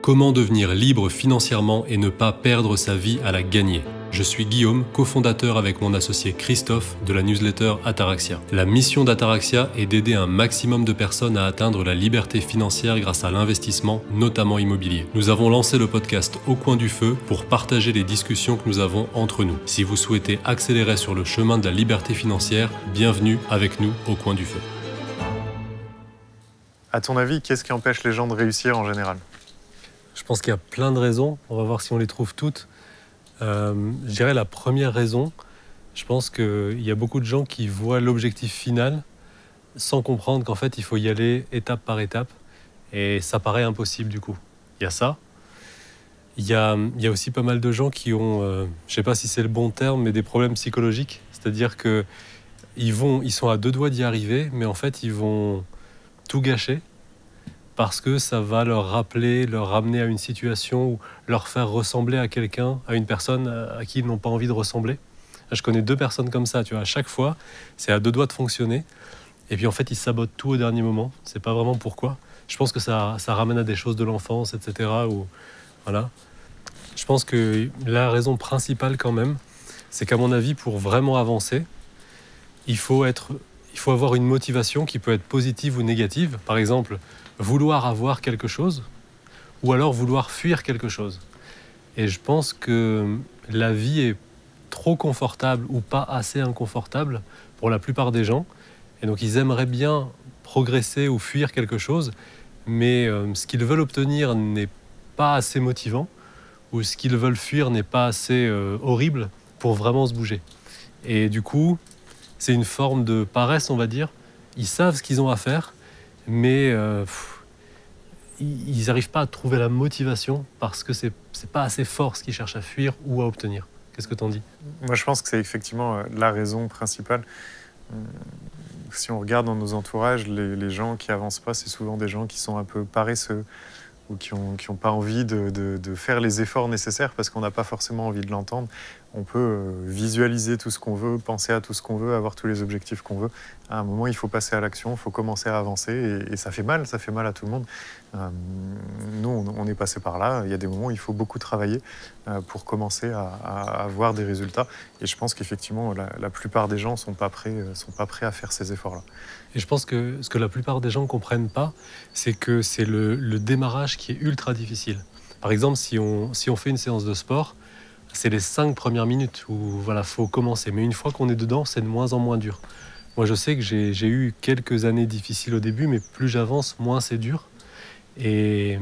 Comment devenir libre financièrement et ne pas perdre sa vie à la gagner? Je suis Guillaume, cofondateur avec mon associé Christophe de la newsletter Ataraxia. La mission d'Ataraxia est d'aider un maximum de personnes à atteindre la liberté financière grâce à l'investissement, notamment immobilier. Nous avons lancé le podcast Au coin du feu pour partager les discussions que nous avons entre nous. Si vous souhaitez accélérer sur le chemin de la liberté financière, bienvenue avec nous au coin du feu. À ton avis, qu'est-ce qui empêche les gens de réussir en général ? Je pense qu'il y a plein de raisons. On va voir si on les trouve toutes. Je dirais la première raison, je pense qu'il y a beaucoup de gens qui voient l'objectif final sans comprendre qu'en fait, il faut y aller étape par étape. Et ça paraît impossible du coup. Il y a ça. Il y a aussi pas mal de gens qui ont, je ne sais pas si c'est le bon terme, mais des problèmes psychologiques. C'est-à-dire qu'ils sont à deux doigts d'y arriver, mais en fait, ils vont tout gâcher. Parce que ça va leur rappeler, leur ramener à une situation ou leur faire ressembler à quelqu'un, à une personne à qui ils n'ont pas envie de ressembler. Je connais 2 personnes comme ça, tu vois. À chaque fois, c'est à 2 doigts de fonctionner. Et puis en fait, ils sabotent tout au dernier moment. C'est pas vraiment pourquoi. Je pense que ça ramène à des choses de l'enfance, etc. Ou, voilà. Je pense que la raison principale quand même, c'est qu'à mon avis, pour vraiment avancer, il faut avoir une motivation qui peut être positive ou négative. Par exemple, vouloir avoir quelque chose ou alors vouloir fuir quelque chose. Et je pense que la vie est trop confortable ou pas assez inconfortable pour la plupart des gens. Et donc ils aimeraient bien progresser ou fuir quelque chose, mais ce qu'ils veulent obtenir n'est pas assez motivant ou ce qu'ils veulent fuir n'est pas assez horrible pour vraiment se bouger. Et du coup, c'est une forme de paresse, on va dire. Ils savent ce qu'ils ont à faire, mais ils n'arrivent pas à trouver la motivation parce que c'est pas assez fort ce qu'ils cherchent à fuir ou à obtenir. Qu'est-ce que t'en dis ? Moi, je pense que c'est effectivement la raison principale. Si on regarde dans nos entourages, les gens qui avancent pas, c'est souvent des gens qui sont un peu paresseux ou qui ont pas envie de faire les efforts nécessaires parce qu'on n'a pas forcément envie de l'entendre. On peut visualiser tout ce qu'on veut, penser à tout ce qu'on veut, avoir tous les objectifs qu'on veut. À un moment, il faut passer à l'action, il faut commencer à avancer et ça fait mal à tout le monde. Nous, on est passé par là. Il y a des moments où il faut beaucoup travailler pour commencer à avoir des résultats. Et je pense qu'effectivement, la plupart des gens ne sont pas prêts à faire ces efforts-là. Et je pense que ce que la plupart des gens ne comprennent pas, c'est que c'est le démarrage qui est ultra difficile. Par exemple, si on fait une séance de sport, c'est les 5 premières minutes où voilà, faut commencer. Mais une fois qu'on est dedans, c'est de moins en moins dur. Moi, je sais que j'ai eu quelques années difficiles au début, mais plus j'avance, moins c'est dur. Et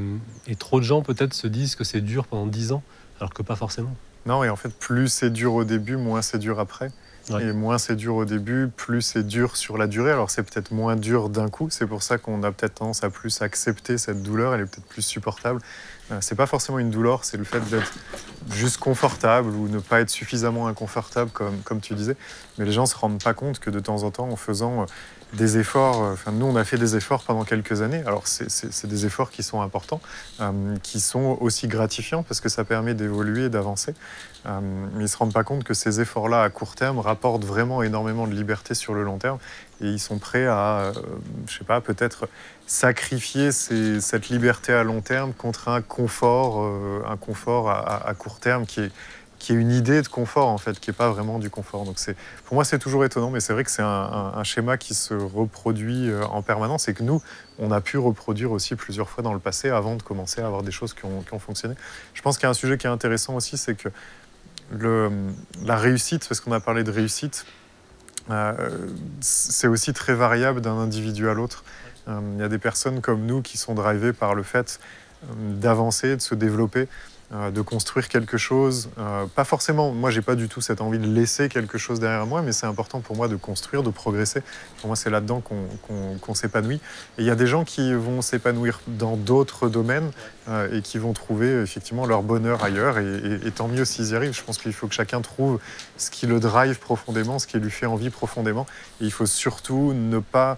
trop de gens peut-être se disent que c'est dur pendant 10 ans, alors que pas forcément. Non, et en fait, plus c'est dur au début, moins c'est dur après. Ouais. Et moins c'est dur au début, plus c'est dur sur la durée. Alors c'est peut-être moins dur d'un coup, c'est pour ça qu'on a peut-être tendance à plus accepter cette douleur, elle est peut-être plus supportable. C'est pas forcément une douleur, c'est le fait d'être juste confortable ou ne pas être suffisamment inconfortable comme tu disais. Mais les gens se rendent pas compte que de temps en temps, en faisant des efforts, nous on a fait des efforts pendant quelques années, alors c'est des efforts qui sont importants, qui sont aussi gratifiants parce que ça permet d'évoluer et d'avancer. Mais ils ne se rendent pas compte que ces efforts-là à court terme rapportent vraiment énormément de liberté sur le long terme et ils sont prêts à, je sais pas, peut-être sacrifier cette liberté à long terme contre un confort à court terme qui est une idée de confort en fait, qui n'est pas vraiment du confort. Donc pour moi c'est toujours étonnant, mais c'est vrai que c'est un schéma qui se reproduit en permanence et que nous, on a pu reproduire aussi plusieurs fois dans le passé avant de commencer à avoir des choses qui ont fonctionné. Je pense qu'il y a un sujet qui est intéressant aussi, c'est que la réussite, parce qu'on a parlé de réussite, c'est aussi très variable d'un individu à l'autre. Il y a des personnes comme nous qui sont drivées par le fait d'avancer, de se développer, de construire quelque chose. Pas forcément, moi j'ai pas du tout cette envie de laisser quelque chose derrière moi, mais c'est important pour moi de construire, de progresser. Pour moi c'est là-dedans qu'on s'épanouit. Et il y a des gens qui vont s'épanouir dans d'autres domaines et qui vont trouver effectivement leur bonheur ailleurs. Et tant mieux s'ils y arrivent. Je pense qu'il faut que chacun trouve ce qui le drive profondément, ce qui lui fait envie profondément. Et il faut surtout ne pas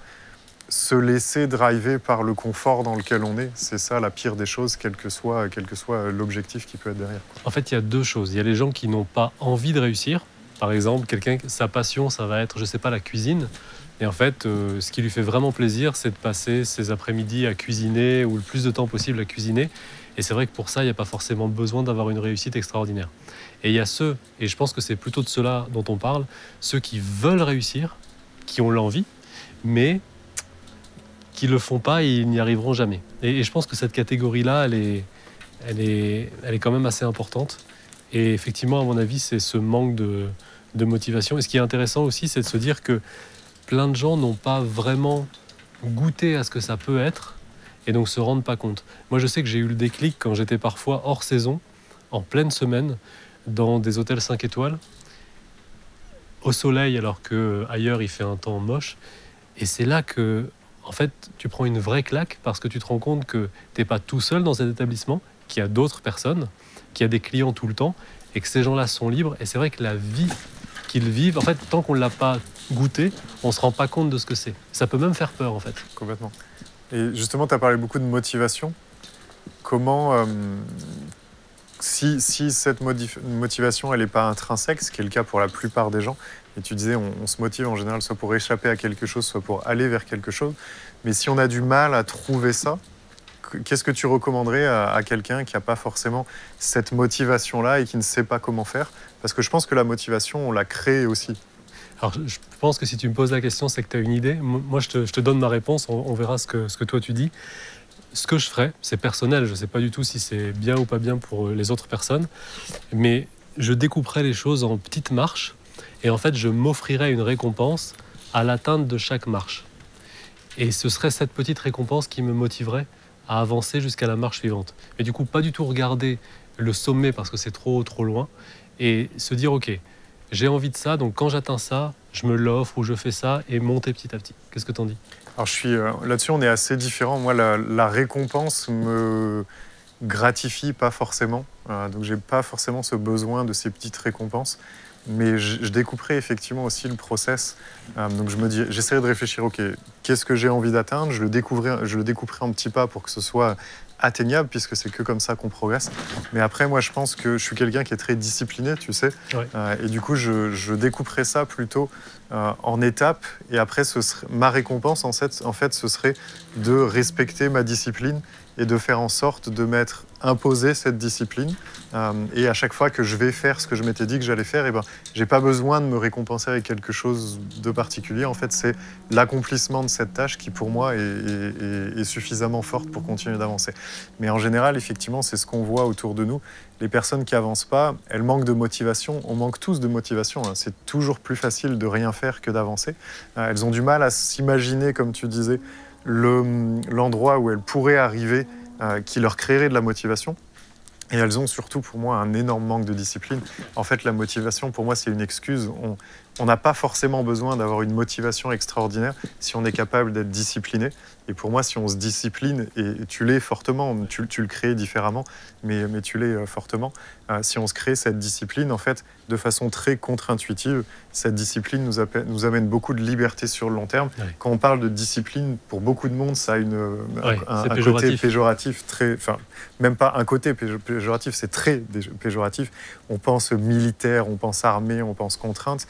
se laisser driver par le confort dans lequel on est. C'est ça la pire des choses, quel que soit l'objectif qui peut être derrière. En fait, il y a 2 choses. Il y a les gens qui n'ont pas envie de réussir. Par exemple, sa passion, ça va être, je sais pas, la cuisine. Et en fait, ce qui lui fait vraiment plaisir, c'est de passer ses après-midi à cuisiner ou le plus de temps possible à cuisiner. Et c'est vrai que pour ça, il n'y a pas forcément besoin d'avoir une réussite extraordinaire. Et il y a ceux, et je pense que c'est plutôt de ceux-là dont on parle, ceux qui veulent réussir, qui ont l'envie, mais qui ne le font pas et ils n'y arriveront jamais. Et je pense que cette catégorie-là, elle est quand même assez importante. Et effectivement, à mon avis, c'est ce manque de motivation. Et ce qui est intéressant aussi, c'est de se dire que plein de gens n'ont pas vraiment goûté à ce que ça peut être et donc se rendent pas compte. Moi, je sais que j'ai eu le déclic quand j'étais parfois hors saison, en pleine semaine, dans des hôtels 5 étoiles, au soleil alors qu'ailleurs il fait un temps moche. Et c'est là que, en fait, tu prends une vraie claque parce que tu te rends compte que tu n'es pas tout seul dans cet établissement, qu'il y a d'autres personnes, qu'il y a des clients tout le temps et que ces gens-là sont libres. Et c'est vrai que la vie qu'ils vivent, en fait, tant qu'on ne l'a pas goûté, on ne se rend pas compte de ce que c'est. Ça peut même faire peur, en fait. Complètement. Et justement, tu as parlé beaucoup de motivation. Comment, si cette motivation, elle n'est pas intrinsèque, ce qui est le cas pour la plupart des gens, et tu disais, on se motive en général soit pour échapper à quelque chose, soit pour aller vers quelque chose, mais si on a du mal à trouver ça, qu'est-ce que tu recommanderais à quelqu'un qui n'a pas forcément cette motivation-là et qui ne sait pas comment faire? Parce que je pense que la motivation, on la crée aussi. Alors, je pense que si tu me poses la question, c'est que tu as une idée. Moi, je te donne ma réponse, on verra ce que toi tu dis. Ce que je ferais, c'est personnel, je ne sais pas du tout si c'est bien ou pas bien pour les autres personnes, mais je découperais les choses en petites marches et en fait, je m'offrirais une récompense à l'atteinte de chaque marche. Et ce serait cette petite récompense qui me motiverait à avancer jusqu'à la marche suivante. Mais du coup, pas du tout regarder le sommet parce que c'est trop loin et se dire, ok, j'ai envie de ça, donc quand j'atteins ça, je me l'offre ou je fais ça et monter petit à petit. Qu'est-ce que t'en dis? Alors là-dessus, on est assez différents. Moi, la récompense me gratifie pas forcément. Donc, j'ai pas forcément ce besoin de ces petites récompenses. Mais je découperai effectivement aussi le process. Donc, j'essaierai de réfléchir, ok, qu'est-ce que j'ai envie d'atteindre? Je le découperai en petits pas pour que ce soit atteignable, puisque c'est que comme ça qu'on progresse. Mais après, moi, je pense que je suis quelqu'un qui est très discipliné, tu sais. Ouais. Et du coup, je découperai ça plutôt en étapes. Et après, ma récompense, en fait, ce serait de respecter ma discipline et de faire en sorte de m'être imposé cette discipline. Et à chaque fois que je vais faire ce que je m'étais dit que j'allais faire, eh ben, j'ai pas besoin de me récompenser avec quelque chose de particulier. En fait, c'est l'accomplissement de cette tâche qui, pour moi, est suffisamment forte pour continuer d'avancer. Mais en général, effectivement, c'est ce qu'on voit autour de nous. Les personnes qui avancent pas, elles manquent de motivation. On manque tous de motivation. C'est toujours plus facile de rien faire que d'avancer. Elles ont du mal à s'imaginer, comme tu disais, l'endroit où elles pourraient arriver, qui leur créerait de la motivation. Et elles ont surtout, pour moi, un énorme manque de discipline. En fait, la motivation, pour moi, c'est une excuse. On n'a pas forcément besoin d'avoir une motivation extraordinaire si on est capable d'être discipliné. Et pour moi, si on se discipline, et tu l'es fortement, tu le crées différemment, mais tu l'es fortement, si on se crée cette discipline, en fait, de façon très contre-intuitive, cette discipline nous amène beaucoup de liberté sur le long terme. Ouais. Quand on parle de discipline, pour beaucoup de monde, ça a un péjoratif. côté péjoratif, même pas un côté péjoratif, c'est très péjoratif. On pense militaire, on pense armée, on pense contrainte.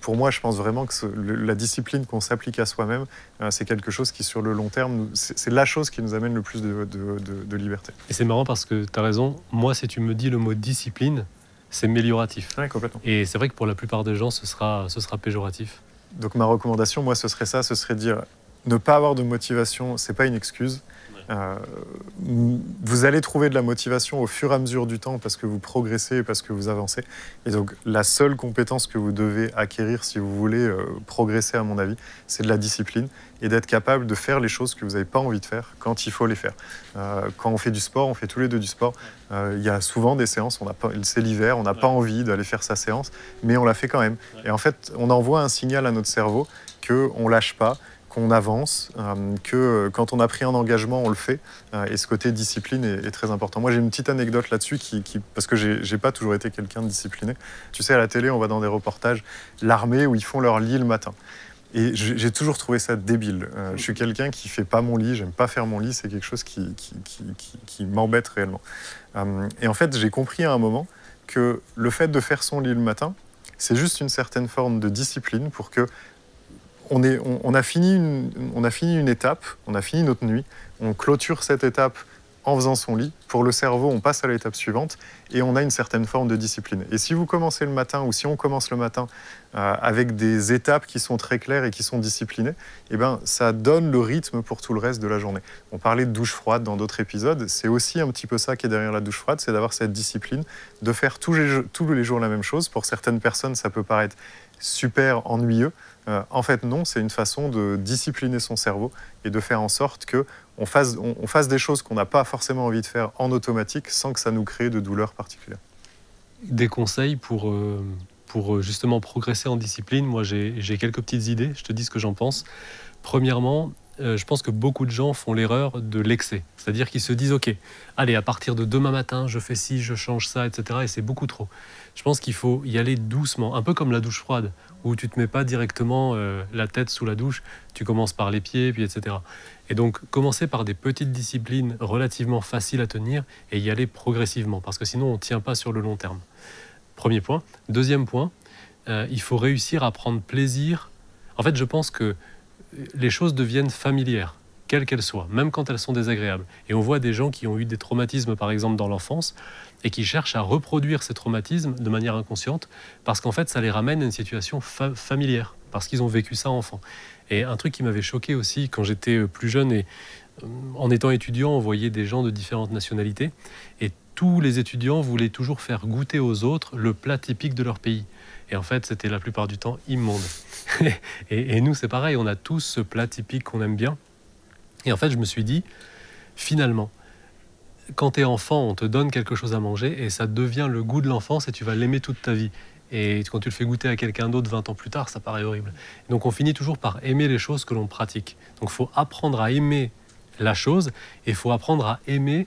Pour moi, je pense vraiment que la discipline qu'on s'applique à soi-même, c'est quelque chose qui, sur le long terme, c'est la chose qui nous amène le plus de liberté. Et c'est marrant parce que tu as raison. Moi, si tu me dis le mot discipline, c'est mélioratif. Oui, complètement. Et c'est vrai que pour la plupart des gens, ce sera péjoratif. Donc ma recommandation, moi, ce serait de dire, ne pas avoir de motivation, c'est pas une excuse. Vous allez trouver de la motivation au fur et à mesure du temps parce que vous progressez, parce que vous avancez. Et donc, la seule compétence que vous devez acquérir si vous voulez progresser, à mon avis, c'est de la discipline et d'être capable de faire les choses que vous n'avez pas envie de faire quand il faut les faire. Quand on fait du sport, on fait tous les deux du sport. Il y a souvent des séances, c'est l'hiver, on n'a pas envie d'aller faire sa séance, mais on la fait quand même. Et en fait, on envoie un signal à notre cerveau qu'on ne lâche pas, qu'on avance, que quand on a pris un engagement, on le fait. Et ce côté discipline est très important. Moi, j'ai une petite anecdote là-dessus, parce que j'ai pas toujours été quelqu'un de discipliné. Tu sais, à la télé, on va dans des reportages, l'armée, où ils font leur lit le matin. Et j'ai toujours trouvé ça débile. Je suis quelqu'un qui fait pas mon lit, j'aime pas faire mon lit, c'est quelque chose qui m'embête réellement. Et en fait, j'ai compris à un moment que le fait de faire son lit le matin, c'est juste une certaine forme de discipline pour que on a fini une étape, on a fini notre nuit, on clôture cette étape en faisant son lit. Pour le cerveau, on passe à l'étape suivante et on a une certaine forme de discipline. Et si vous commencez le matin ou si on commence le matin avec des étapes qui sont très claires et qui sont disciplinées, eh ben, ça donne le rythme pour tout le reste de la journée. On parlait de douche froide dans d'autres épisodes. C'est aussi un petit peu ça qui est derrière la douche froide, c'est d'avoir cette discipline, de faire tous les jours la même chose. Pour certaines personnes, ça peut paraître super ennuyeux. En fait, non, c'est une façon de discipliner son cerveau et de faire en sorte qu'on fasse des choses qu'on n'a pas forcément envie de faire en automatique sans que ça nous crée de douleurs particulières. Des conseils pour justement progresser en discipline. Moi, j'ai quelques petites idées, je te dis ce que j'en pense. Premièrement, je pense que beaucoup de gens font l'erreur de l'excès. C'est-à-dire qu'ils se disent, OK, allez, à partir de demain matin, je fais ci, je change ça, etc. Et c'est beaucoup trop. Je pense qu'il faut y aller doucement, un peu comme la douche froide, où tu ne te mets pas directement la tête sous la douche, tu commences par les pieds, puis etc. Et donc, commencer par des petites disciplines relativement faciles à tenir et y aller progressivement, parce que sinon, on ne tient pas sur le long terme. Premier point. Deuxième point, il faut réussir à prendre plaisir. En fait, je pense que les choses deviennent familières, quelles qu'elles soient, même quand elles sont désagréables. Et on voit des gens qui ont eu des traumatismes, par exemple, dans l'enfance, et qui cherchent à reproduire ces traumatismes de manière inconsciente, parce qu'en fait, ça les ramène à une situation familière, parce qu'ils ont vécu ça enfant. Et un truc qui m'avait choqué aussi, quand j'étais plus jeune, et en étant étudiant, on voyait des gens de différentes nationalités, et tous les étudiants voulaient toujours faire goûter aux autres le plat typique de leur pays. Et en fait, c'était la plupart du temps immonde. et nous, c'est pareil, on a tous ce plat typique qu'on aime bien. Et en fait, je me suis dit, finalement, quand tu es enfant, on te donne quelque chose à manger et ça devient le goût de l'enfance et tu vas l'aimer toute ta vie. Et quand tu le fais goûter à quelqu'un d'autre 20 ans plus tard, ça paraît horrible. Donc on finit toujours par aimer les choses que l'on pratique. Donc il faut apprendre à aimer la chose et il faut apprendre à aimer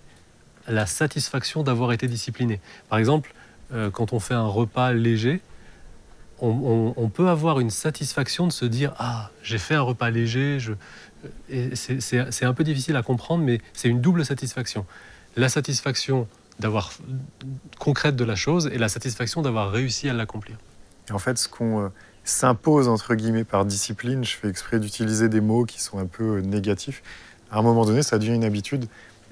la satisfaction d'avoir été discipliné. Par exemple, quand on fait un repas léger, on peut avoir une satisfaction de se dire « Ah, j'ai fait un repas léger ». C'est un peu difficile à comprendre, mais c'est une double satisfaction. La satisfaction d'avoir concrète de la chose et la satisfaction d'avoir réussi à l'accomplir. Et en fait, ce qu'on s'impose, entre guillemets, par discipline, je fais exprès d'utiliser des mots qui sont un peu négatifs, à un moment donné, ça devient une habitude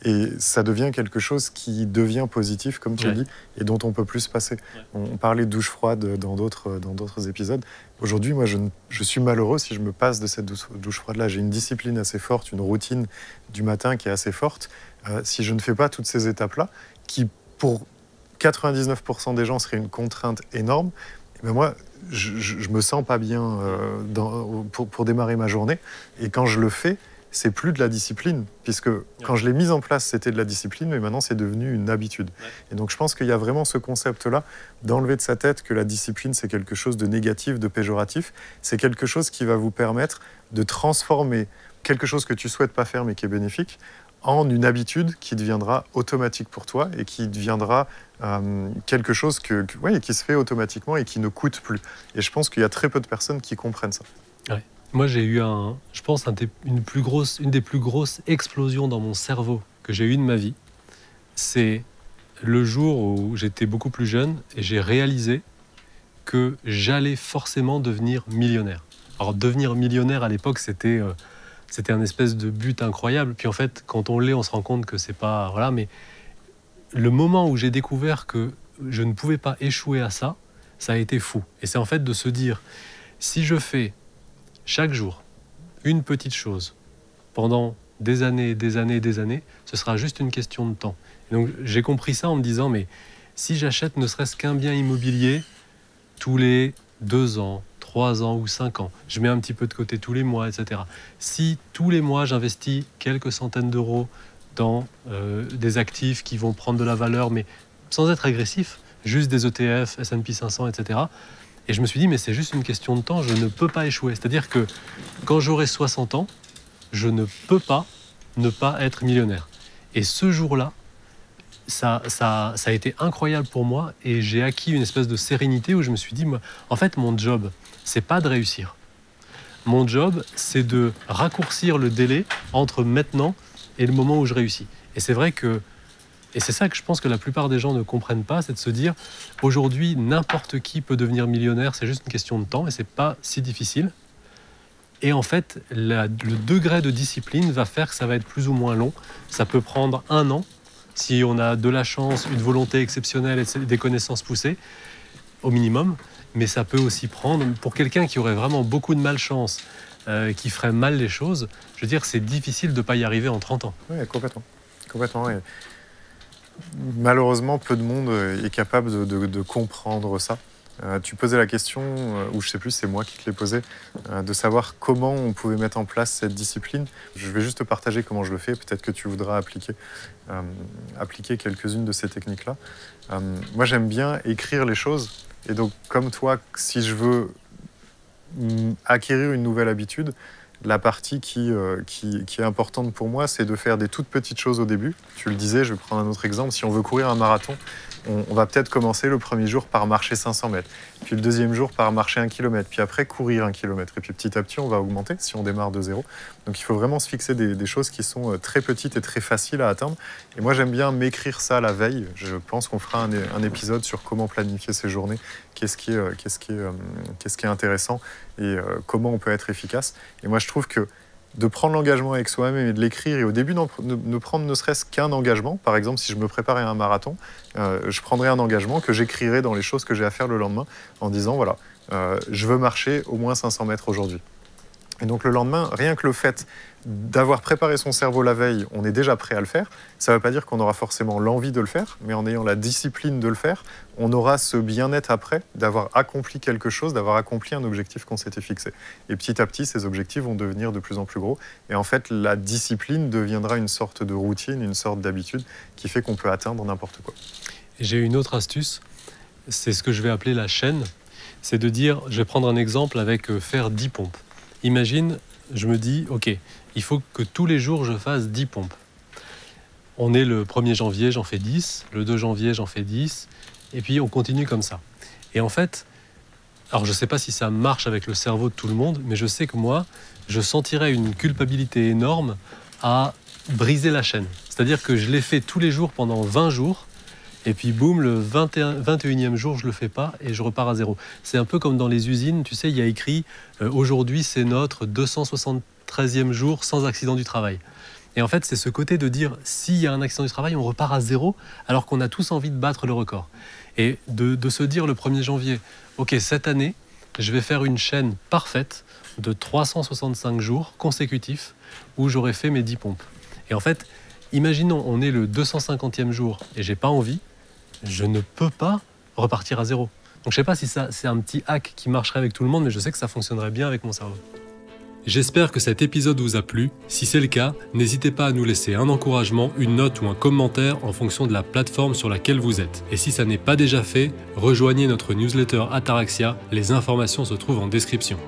et ça devient quelque chose qui devient positif, comme tu le dis, et dont on peut plus se passer. On parlait de douche froide dans d'autres épisodes. Aujourd'hui, moi, je suis malheureux si je me passe de cette douche froide-là. J'ai une discipline assez forte, une routine du matin qui est assez forte. Si je ne fais pas toutes ces étapes-là, qui pour 99% des gens serait une contrainte énorme, et ben moi, je me sens pas bien pour démarrer ma journée. Et quand je le fais, c'est plus de la discipline, puisque quand je l'ai mise en place, c'était de la discipline, mais maintenant c'est devenu une habitude. Et donc je pense qu'il y a vraiment ce concept-là d'enlever de sa tête que la discipline c'est quelque chose de négatif, de péjoratif. C'est quelque chose qui va vous permettre de transformer quelque chose que tu souhaites pas faire mais qui est bénéfique en une habitude qui deviendra automatique pour toi et qui deviendra quelque chose qui se fait automatiquement et qui ne coûte plus. Et je pense qu'il y a très peu de personnes qui comprennent ça. Ouais. Moi, j'ai eu je pense, une des plus grosses explosions dans mon cerveau que j'ai eues de ma vie. C'est le jour où j'étais beaucoup plus jeune et j'ai réalisé que j'allais forcément devenir millionnaire. Alors, devenir millionnaire à l'époque, c'était un espèce de but incroyable. Puis en fait, quand on l'est, on se rend compte que c'est pas... Voilà, mais le moment où j'ai découvert que je ne pouvais pas échouer à ça, ça a été fou. Et c'est en fait de se dire, si je fais chaque jour une petite chose pendant des années, ce sera juste une question de temps. Et donc j'ai compris ça en me disant, mais si j'achète ne serait-ce qu'un bien immobilier tous les 2 ans, 3 ans ou 5 ans, je mets un petit peu de côté tous les mois, etc. Si tous les mois j'investis quelques centaines d'euros dans des actifs qui vont prendre de la valeur, mais sans être agressif, juste des ETF, S&P 500, etc. Et je me suis dit, mais c'est juste une question de temps, je ne peux pas échouer. C'est-à-dire que quand j'aurai 60 ans, je ne peux pas ne pas être millionnaire. Et ce jour-là, ça a été incroyable pour moi et j'ai acquis une espèce de sérénité où je me suis dit, moi, en fait, mon job, c'est pas de réussir. Mon job, c'est de raccourcir le délai entre maintenant et le moment où je réussis. Et c'est vrai que, et c'est ça que je pense que la plupart des gens ne comprennent pas, c'est de se dire, aujourd'hui, n'importe qui peut devenir millionnaire, c'est juste une question de temps et c'est pas si difficile. Et en fait, le degré de discipline va faire que ça va être plus ou moins long. Ça peut prendre 1 an, si on a de la chance, une volonté exceptionnelle et des connaissances poussées, au minimum. Mais ça peut aussi prendre, pour quelqu'un qui aurait vraiment beaucoup de malchance, qui ferait mal les choses, je veux dire, c'est difficile de ne pas y arriver en 30 ans. Oui, complètement. Complètement. Et malheureusement, peu de monde est capable de comprendre ça. Tu posais la question, ou je ne sais plus, c'est moi qui te l'ai posé, de savoir comment on pouvait mettre en place cette discipline. Je vais juste te partager comment je le fais. Peut-être que tu voudras appliquer quelques-unes de ces techniques-là. Moi, j'aime bien écrire les choses. Et donc, comme toi, si je veux acquérir une nouvelle habitude, la partie qui est importante pour moi, c'est de faire des toutes petites choses au début. Tu le disais, je vais prendre un autre exemple. Si on veut courir un marathon, on va peut-être commencer le premier jour par marcher 500 mètres, puis le deuxième jour par marcher 1 kilomètre, puis après courir 1 kilomètre. Et puis petit à petit, on va augmenter si on démarre de zéro. Donc il faut vraiment se fixer des choses qui sont très petites et très faciles à atteindre. Et moi, j'aime bien m'écrire ça la veille. Je pense qu'on fera un épisode sur comment planifier ses journées, qu'est-ce qui est intéressant et comment on peut être efficace. Et moi, je trouve que de prendre l'engagement avec soi-même et de l'écrire, et au début ne prendre ne serait-ce qu'un engagement. Par exemple, si je me préparais à un marathon, je prendrais un engagement que j'écrirais dans les choses que j'ai à faire le lendemain en disant, voilà, je veux marcher au moins 500 mètres aujourd'hui. Et donc le lendemain, rien que le fait d'avoir préparé son cerveau la veille, on est déjà prêt à le faire. Ça ne veut pas dire qu'on aura forcément l'envie de le faire, mais en ayant la discipline de le faire, on aura ce bien-être après d'avoir accompli quelque chose, d'avoir accompli un objectif qu'on s'était fixé. Et petit à petit, ces objectifs vont devenir de plus en plus gros. Et en fait, la discipline deviendra une sorte de routine, une sorte d'habitude qui fait qu'on peut atteindre n'importe quoi. J'ai une autre astuce, c'est ce que je vais appeler la chaîne. C'est de dire, je vais prendre un exemple avec faire 10 pompes. Imagine, je me dis, ok, il faut que tous les jours je fasse 10 pompes. On est le 1er janvier, j'en fais 10, le 2 janvier, j'en fais 10, et puis on continue comme ça. Et en fait, alors je ne sais pas si ça marche avec le cerveau de tout le monde, mais je sais que moi, je sentirais une culpabilité énorme à briser la chaîne. C'est-à-dire que je l'ai fait tous les jours pendant 20 jours, et puis boum, le 21e jour, je ne le fais pas et je repars à zéro. C'est un peu comme dans les usines, tu sais, il y a écrit « Aujourd'hui, c'est notre 273e jour sans accident du travail ». Et en fait, c'est ce côté de dire « S'il y a un accident du travail, on repart à zéro », alors qu'on a tous envie de battre le record. Et de se dire le 1er janvier « Ok, cette année, je vais faire une chaîne parfaite de 365 jours consécutifs où j'aurai fait mes 10 pompes. » Et en fait, imaginons, on est le 250e jour et j'ai pas envie, je ne peux pas repartir à zéro. Donc je sais pas si ça c'est un petit hack qui marcherait avec tout le monde, mais je sais que ça fonctionnerait bien avec mon cerveau. J'espère que cet épisode vous a plu. Si c'est le cas, n'hésitez pas à nous laisser un encouragement, une note ou un commentaire en fonction de la plateforme sur laquelle vous êtes. Et si ça n'est pas déjà fait, rejoignez notre newsletter Ataraxia, les informations se trouvent en description.